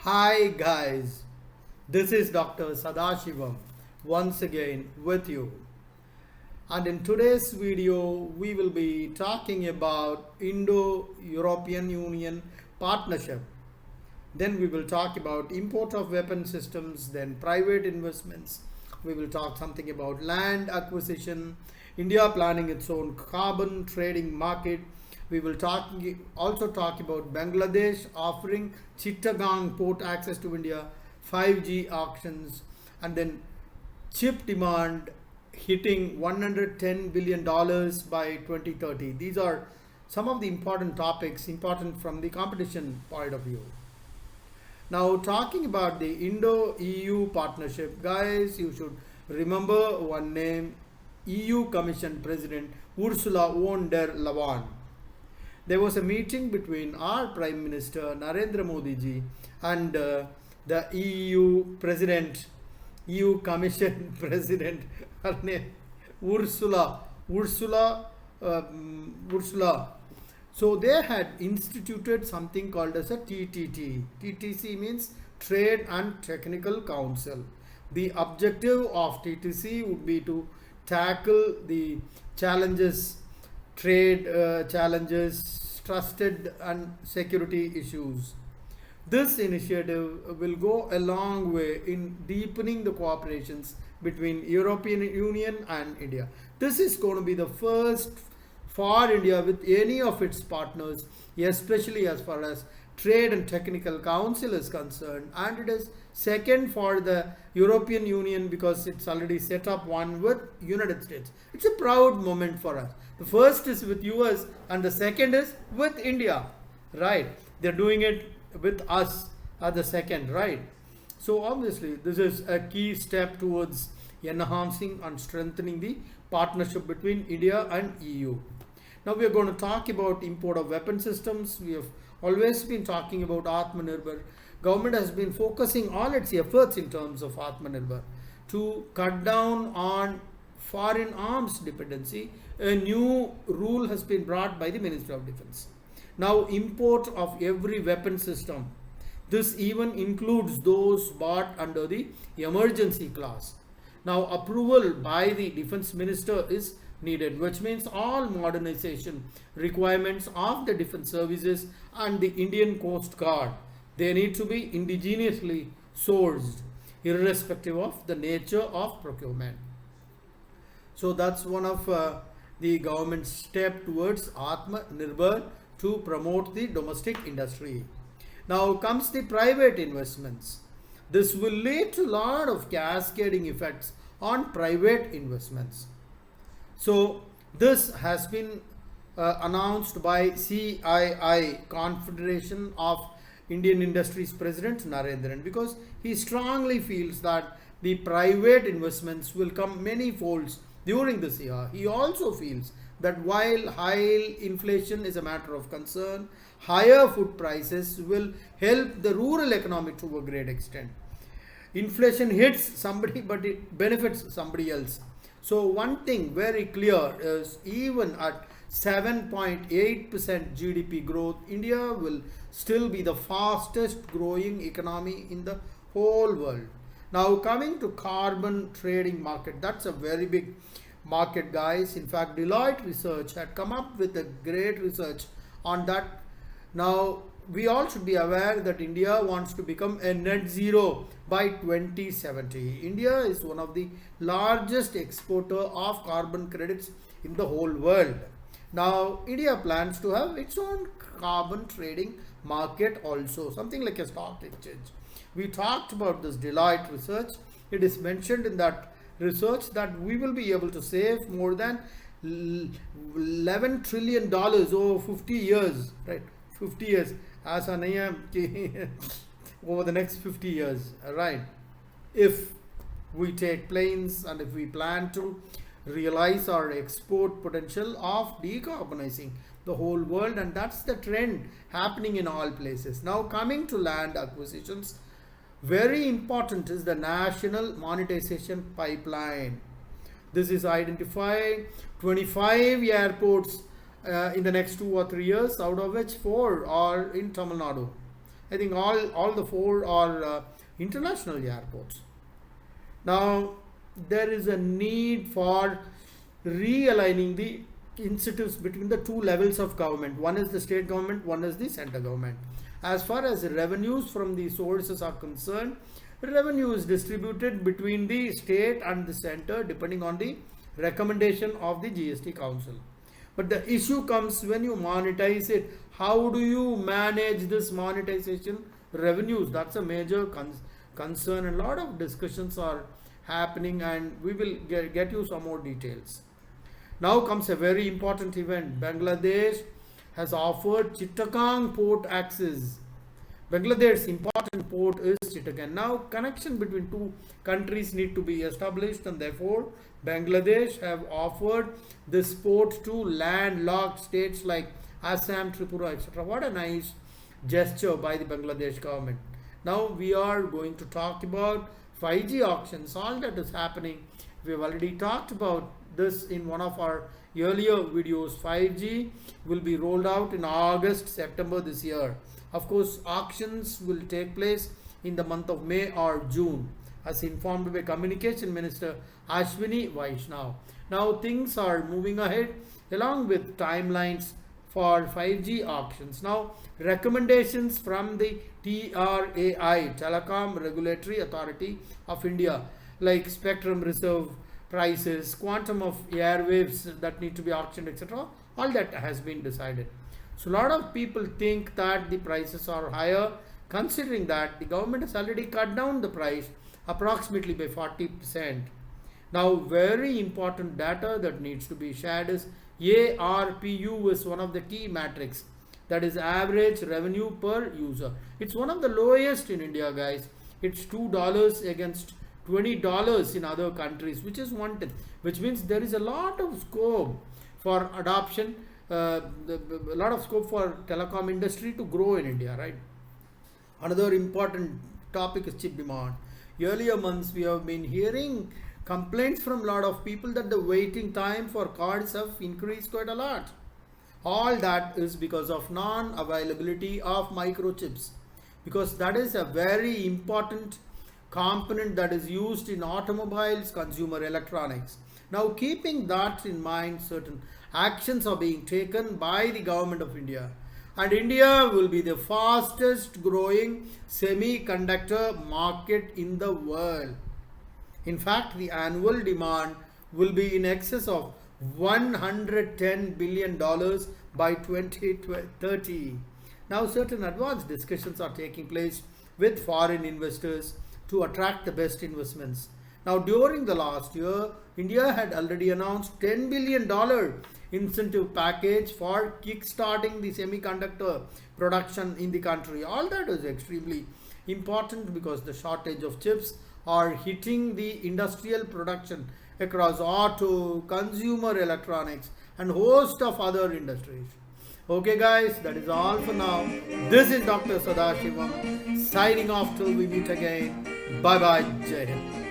Hi guys, this is Dr. Sadasivam once again with you. And in today's video, we will be talking about Indo-European Union Partnership. Then we will talk about import of weapon systems, then private investments. We will talk something about land acquisition, India planning its own carbon trading market. We will also talk about Bangladesh offering Chittagong port access to India, 5G auctions, and then chip demand hitting $110 billion by 2030. These are some of the important topics, important from the competition point of view. Now, talking about the Indo-EU Partnership, guys, you should remember one name, EU Commission President Ursula von der Leyen. There was a meeting between our Prime Minister Narendra Modi ji and the EU President, EU Commission President, her name Ursula. So they had instituted something called as a TTT. TTC means Trade and Technical Council. The objective of TTC would be to tackle the challenges, trade challenges, trusted and security issues. This initiative will go a long way in deepening the cooperations between European Union and India. This is going to be the first for India with any of its partners, especially as far as Trade and Technical Council is concerned, and it is second for the European Union because it's already set up one with United States. It's a proud moment for us. The first is with US and the second is with India, right? They're doing it with us at the second, right? So obviously this is a key step towards enhancing and strengthening the partnership between India and EU. Now we are going to talk about import of weapon systems. We have always been talking about Atmanirbhar. Government has been focusing all its efforts in terms of Atmanirbhar to cut down on foreign arms dependency. A new rule has been brought by the Ministry of Defense. Now import of every weapon system. This even includes those bought under the emergency clause. Now approval by the Defense Minister is needed, which means all modernization requirements of the defense services and the Indian Coast Guard, they need to be indigenously sourced irrespective of the nature of procurement. So that's one of the government's step towards Atmanirbhar to promote the domestic industry. Now comes the private investments. This will lead to a lot of cascading effects on private investments. So this has been announced by CII, Confederation of Indian Industries President Narendran, because he strongly feels that the private investments will come many folds during this year. He also feels that while high inflation is a matter of concern, higher food prices will help the rural economy to a great extent. Inflation hits somebody but it benefits somebody else. So one thing very clear is even at 7.8% GDP growth, India will still be the fastest growing economy in the whole world. Now coming to carbon trading market, that's a very big market, guys. In fact, Deloitte Research had come up with a great research on that. Now we all should be aware that India wants to become a net zero by 2070. India is one of the largest exporter of carbon credits in the whole world. Now India plans to have its own carbon trading market also, something like a stock exchange. We talked about this Deloitte research. It is mentioned in that research that we will be able to save more than $11 trillion over 50 years, right? 50 years as an over the next 50 years, right? If we take planes and if we plan to realize our export potential of decarbonizing the whole world, and that's the trend happening in all places. Now coming to land acquisitions, very important is the national monetization pipeline. This is identifying 25 airports in the next 2 or 3 years, out of which 4 are in Tamil Nadu. I think all the four are international airports. Now, there is a need for realigning the incentives between the two levels of government. One is the state government, one is the central government. As far as revenues from the sources are concerned, revenue is distributed between the state and the center depending on the recommendation of the GST Council. But the issue comes when you monetize it. How do you manage this monetization revenues? That's a major concern, and a lot of discussions are happening, and we will get you some more details. Now comes a very important event. Bangladesh has offered Chittagong port access. Bangladesh's important port is Chittagong. Now connection between two countries need to be established, and therefore Bangladesh have offered this port to landlocked states like Assam, Tripura, etc. What a nice gesture by the Bangladesh government. Now we are going to talk about 5G auctions, all that is happening. We have already talked about this in one of our earlier videos. 5G will be rolled out in August, September this year. Of course, auctions will take place in the month of May or June, as informed by Communication Minister Ashwini Vaishnav. Now things are moving ahead along with timelines for 5G auctions. Now recommendations from the TRAI, Telecom Regulatory Authority of India, like spectrum reserve prices, quantum of airwaves that need to be auctioned, etc. All that has been decided. So a lot of people think that the prices are higher, considering that the government has already cut down the price approximately by 40%. Now very important data that needs to be shared is ARPU is one of the key metrics, that is average revenue per user. It's one of the lowest in India, guys. It's $2 against $20 in other countries, which is 1/10, which means there is a lot of scope for adoption, a lot of scope for telecom industry to grow in India, right? Another important topic is chip demand. Earlier months we have been hearing complaints from a lot of people that the waiting time for cards have increased quite a lot. All that is because of non-availability of microchips, because that is a very important component that is used in automobiles, consumer electronics. Now keeping that in mind, certain actions are being taken by the government of India, and India will be the fastest growing semiconductor market in the world. In fact, the annual demand will be in excess of $110 billion by 2030. Now certain advanced discussions are taking place with foreign investors to attract the best investments. Now during the last year, India had already announced $10 billion incentive package for kickstarting the semiconductor production in the country. All that is extremely important because the shortage of chips are hitting the industrial production across auto, consumer electronics and host of other industries. Okay guys, that is all for now. This is Dr. Sadasivam signing off till we meet again. Bye bye. Jai Hind.